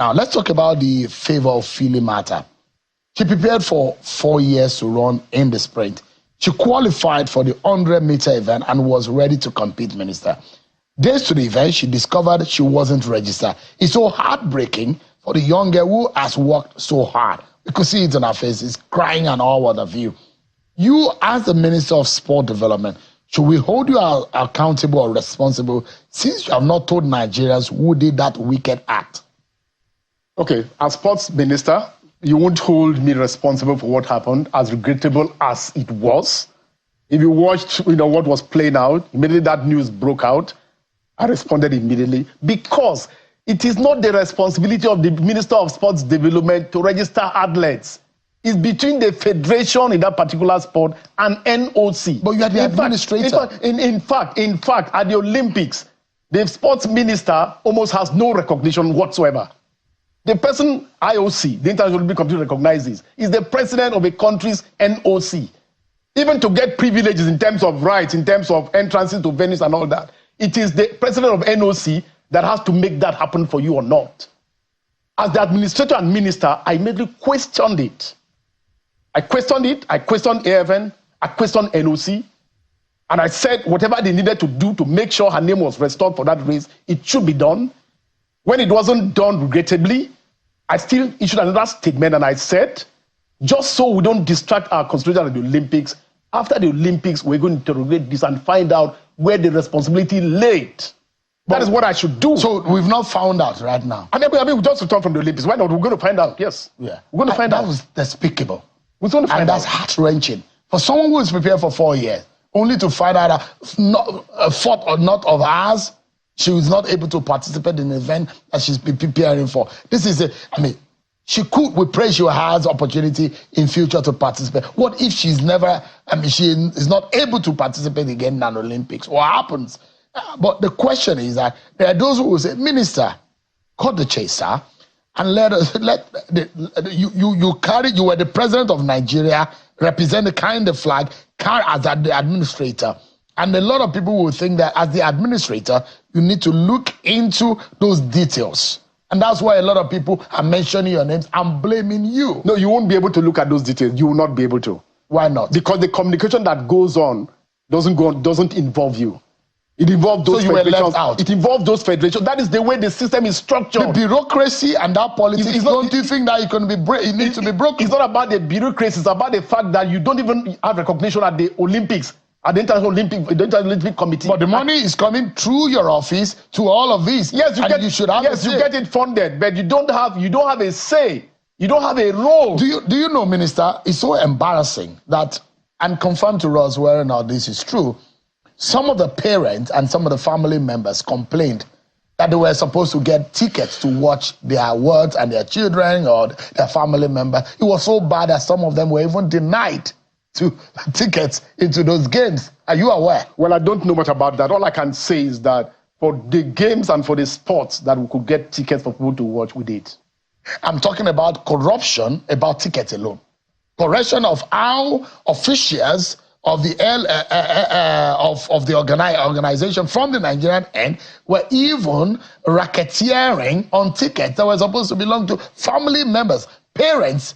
Now, let's talk about the Favor of Philly matter. She prepared for 4 years to run in the sprint. She qualified for the 100-meter event and was ready to compete, Minister. Days to the event, she discovered she wasn't registered. It's so heartbreaking for the young girl who has worked so hard. We could see it on her face. It's crying and all what have you. You, as the Minister of Sport Development, should we hold you accountable or responsible since you have not told Nigerians who did that wicked act? Okay, as sports minister, you won't hold me responsible for what happened, as regrettable as it was. If you watched, what was playing out, immediately that news broke out, I responded immediately, because it is not the responsibility of the Minister of Sports Development to register athletes. It's between the federation in that particular sport and NOC. But you are the administrator. In fact, at the Olympics, the sports minister almost has no recognition whatsoever. The person IOC, the International Olympic Committee, recognizes is the president of a country's NOC. Even to get privileges in terms of rights, in terms of entrances to venues and all that, it is the president of NOC that has to make that happen for you or not. As the administrator and minister, I immediately questioned it. I questioned AFN, I questioned NOC, and I said whatever they needed to do to make sure her name was restored for that race, it should be done. When it wasn't done regrettably, I still issued another statement and I said, just so we don't distract our concentration at the Olympics, after the Olympics, we're going to interrogate this and find out where the responsibility laid. That is what I should do. So we've not found out right now. I mean, we just returned from the Olympics. Why not? We're going to find out. Yes. Yeah. We're going to find out. That was despicable. We're going to find out. And that's heart-wrenching. For someone who is prepared for 4 years, only to find out a fault or not of ours, she was not able to participate in the event that she's been preparing for. This is we pray she has opportunity in future to participate. What if she is not able to participate again in the Olympics? What happens? But the question is that there are those who will say, Minister, cut the chaser and you were the president of Nigeria, represent carrying the flag, carry as the administrator. And a lot of people will think that as the administrator, you need to look into those details. And that's why a lot of people are mentioning your names and blaming you. No, you won't be able to look at those details. You will not be able to. Why not? Because the communication that goes on doesn't involve you. It involves those federations. You were left out. It involves those federations. That is the way the system is structured. The bureaucracy and that politics, don't you think that it needs to be broken? It's not about the bureaucracy. It's about the fact that you don't even have recognition at the Olympics. At the International Olympic Committee. But the money is coming through your office to all of these. Yes, you should have. Yes, you get it funded, but you don't have a say. You don't have a role. Do you know, Minister? It's so embarrassing that, and confirm to us whether or not this is true. Some of the parents and some of the family members complained that they were supposed to get tickets to watch their words and their children or their family member. It was so bad that some of them were even denied tickets into those games. Are you aware? Well, I don't know much about that. All I can say is that for the games and for the sports that we could get tickets for people to watch, we did. I'm talking about corruption, about tickets alone. Corruption of how officials of the organization from the Nigerian end were even racketeering on tickets that were supposed to belong to family members, parents.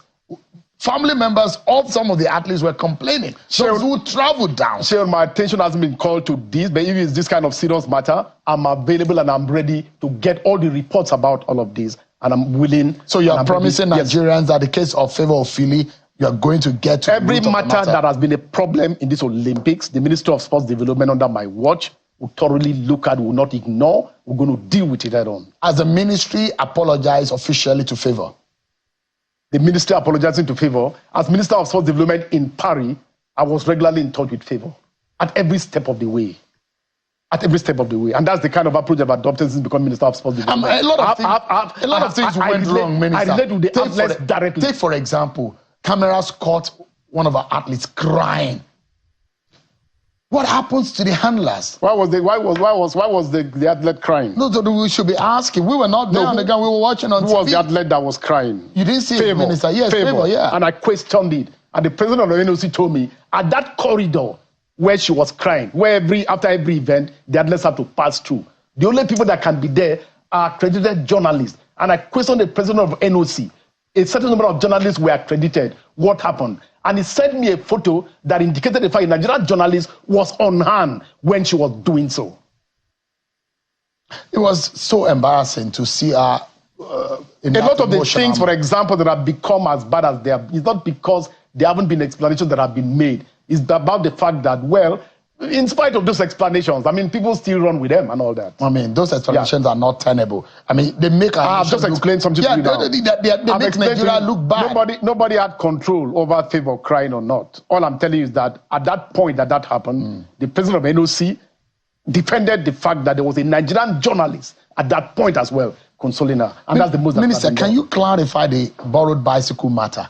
Family members of some of the athletes were complaining. Those who traveled down. Sure, my attention hasn't been called to this, but if it's this kind of serious matter, I'm available and I'm ready to get all the reports about all of this, and I'm willing. So you're promising Nigerians that the case of Favor of Philly, you're going to get to every matter that has been a problem in this Olympics. The Minister of Sports Development under my watch will thoroughly look at, will not ignore. We're going to deal with it head on. As the ministry apologize officially to Favor. The minister apologizing to Favor. As Minister of Sports Development in Paris, I was regularly in touch with Favor at every step of the way. At every step of the way. And that's the kind of approach I've adopted since becoming Minister of Sports Development. A lot of things went wrong, Minister. I relate with the athletes directly. Take, for example, cameras caught one of our athletes crying. What happens to the handlers? Why was the athlete crying? No, we should be asking. We were not there on the ground. We were watching on TV. Who was the athlete that was crying? You didn't see it, Minister? Yes, Favor, yeah. And I questioned it. And the president of the NOC told me, at that corridor where she was crying, where after every event, the athletes have to pass through. The only people that can be there are accredited journalists and I questioned the president of NOC. A certain number of journalists were accredited. What happened? And he sent me a photo that indicated the fact a Nigerian journalist was on hand when she was doing so. It was so embarrassing to see her. A lot of the things, for example, that have become as bad as they have, it's not because there haven't been explanations that have been made. It's about the fact that, well, in spite of those explanations, I mean, people still run with them and all that. I mean, those explanations are not tenable. I mean, they make I've just explained something to you now. They make Nigeria look bad. Nobody had control over favor crying or not. All I'm telling you is that at that point that happened, the president of NOC defended the fact that there was a Nigerian journalist at that point as well, consoling her. And that's the most... Minister, can you clarify the borrowed bicycle matter?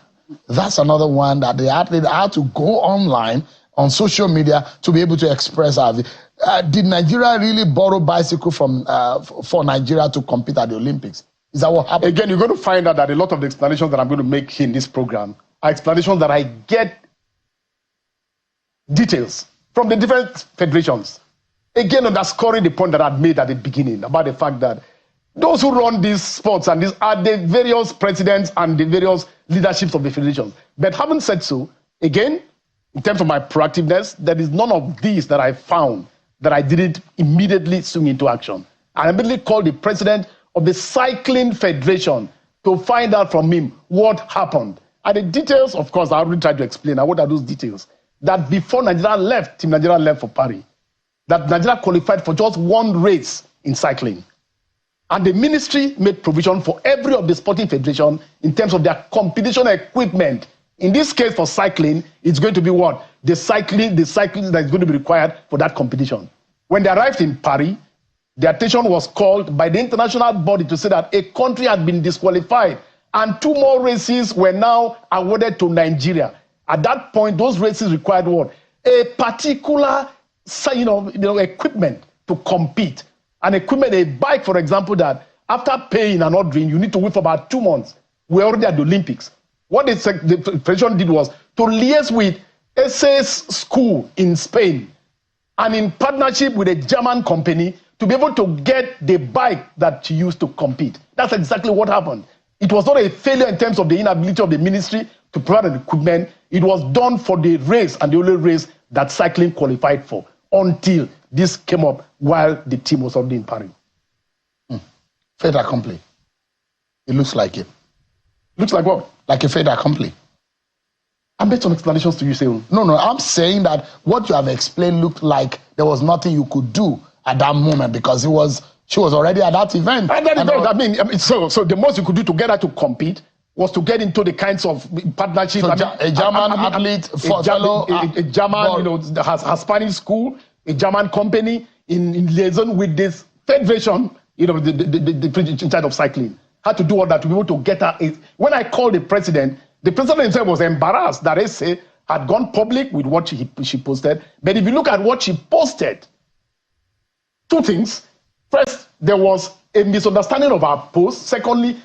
That's another one that they had to go online on social media to be able to express our view. Did Nigeria really borrow bicycle from for Nigeria to compete at the Olympics? Is that what happened? Again, you're going to find out that a lot of the explanations that I'm going to make here in this program are explanations that I get details from the different federations. Again, underscoring the point that I made at the beginning about the fact that those who run these sports and these are the various presidents and the various leaderships of the federations. But having said so, again, in terms of my proactiveness, there is none of these that I found that I didn't immediately swing into action. I immediately called the president of the Cycling Federation to find out from him what happened. And the details, of course, I already tried to explain. What are those details? That before Nigeria left, Team Nigeria left for Paris, that Nigeria qualified for just one race in cycling. And the ministry made provision for every of the sporting federation in terms of their competition equipment. In this case, for cycling, it's going to be what? The cycling that is going to be required for that competition. When they arrived in Paris, the attention was called by the international body to say that a country had been disqualified and 2 more races were now awarded to Nigeria. At that point, those races required what? A particular equipment to compete. An equipment, a bike, for example, that after paying and ordering, you need to wait for about 2 months. We're already at the Olympics. What the federation did was to liaise with Ese's school in Spain and in partnership with a German company to be able to get the bike that she used to compete. That's exactly what happened. It was not a failure in terms of the inability of the ministry to provide the equipment. It was done for the race and the only race that cycling qualified for until this came up while the team was already in Paris. Fait accompli. It looks like it. Looks like what? Like a fait accompli. I made some explanations to you, saying. No, I'm saying that what you have explained looked like there was nothing you could do at that moment because she was already at that event. So the most you could do to get her to compete was to get into the kinds of partnerships. So a German athlete, a German, has Spanish school, a German company in liaison with this federation, the in charge of cycling, had to do all that to be able to get her. When I called the president himself was embarrassed that Ese had gone public with what she posted. But if you look at what she posted, 2 things. First, there was a misunderstanding of her post. Secondly,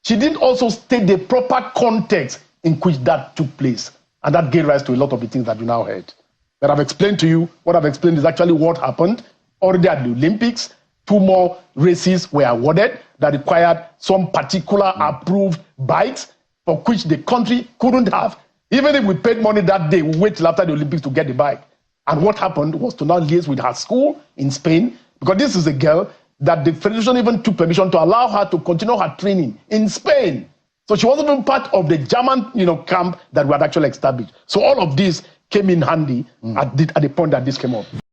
she didn't also state the proper context in which that took place. And that gave rise to a lot of the things that you now heard. That I've explained to you. What I've explained is actually what happened. Already at the Olympics, 2 more races were awarded that required some particular approved bikes for which the country couldn't have. Even if we paid money that day, we wait till after the Olympics to get the bike. And what happened was to now liaise with her school in Spain, because this is a girl that the federation even took permission to allow her to continue her training in Spain. So she wasn't even part of the German, camp that we had actually established. So all of this came in handy at the point that this came up.